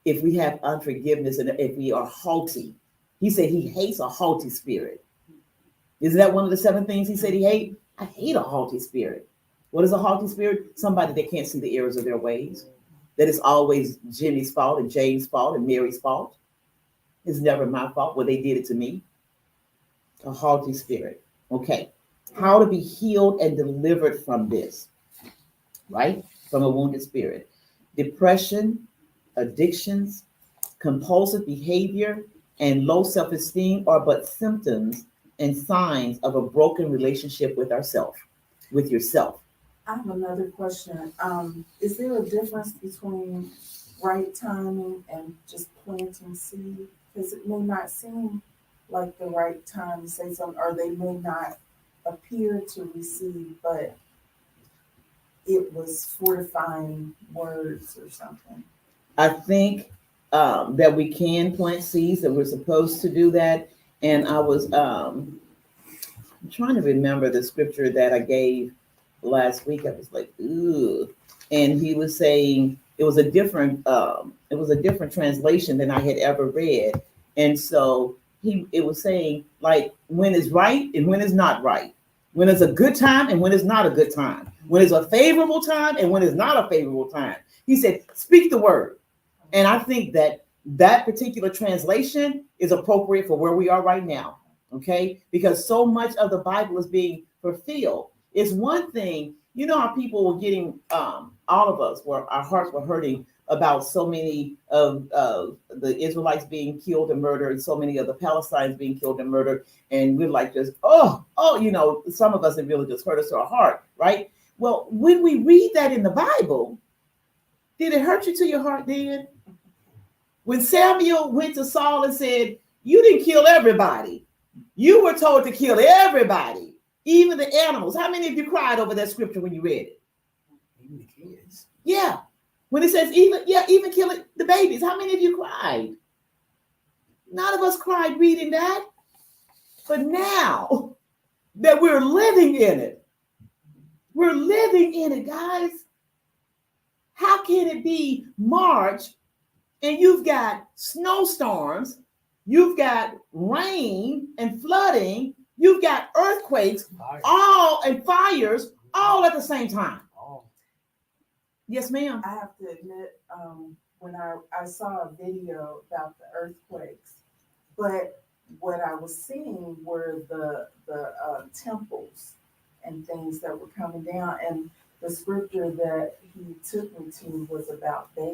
if we have unforgiveness and if we are haughty. He said he hates a haughty spirit. Isn't that one of the 7 things he said he hates? I hate a haughty spirit. What is a haughty spirit? Somebody that can't see the errors of their ways. That is always Jimmy's fault and James' fault and Mary's fault. It's never my fault. Well, they did it to me. A haughty spirit. Okay. How to be healed and delivered from this, right? From a wounded spirit. Depression, addictions, compulsive behavior, and low self-esteem are but symptoms and signs of a broken relationship with ourself, with yourself. I have another question. Is there a difference between right timing and just planting seed? Because it may not seem like the right time to say something, or they may not appear to receive, but it was fortifying words or something. I think that we can plant seeds, that we're supposed to do that. And I was I'm trying to remember the scripture that I gave last week. I was like, ooh. And he was saying it was a different translation than I had ever read. And so it was saying like when is right and when is not right. When it's a good time and when it's not a good time. When it's a favorable time and when it's not a favorable time. He said, speak the word. And I think that that particular translation is appropriate for where we are right now. Okay, because so much of the Bible is being fulfilled. It's one thing, you know, how people were getting, all of us, where our hearts were hurting about so many of the Israelites being killed and murdered, and so many of the Palestinians being killed and murdered, and we're like just, you know, some of us, it really just hurt us to our heart, right? Well, when we read that in the Bible, did it hurt you to your heart then? When Samuel went to Saul and said, you didn't kill everybody. You were told to kill everybody, even the animals. How many of you cried over that scripture when you read it? Even the kids. Yeah. When it says even killing the babies, how many of you cried? None of us cried reading that. But now that we're living in it, guys. How can it be March and you've got snowstorms? You've got rain and flooding. You've got earthquakes, all and fires, all at the same time. Yes, ma'am. I have to admit, when I saw a video about the earthquakes, but what I was seeing were the temples and things that were coming down, and the scripture that he took me to was about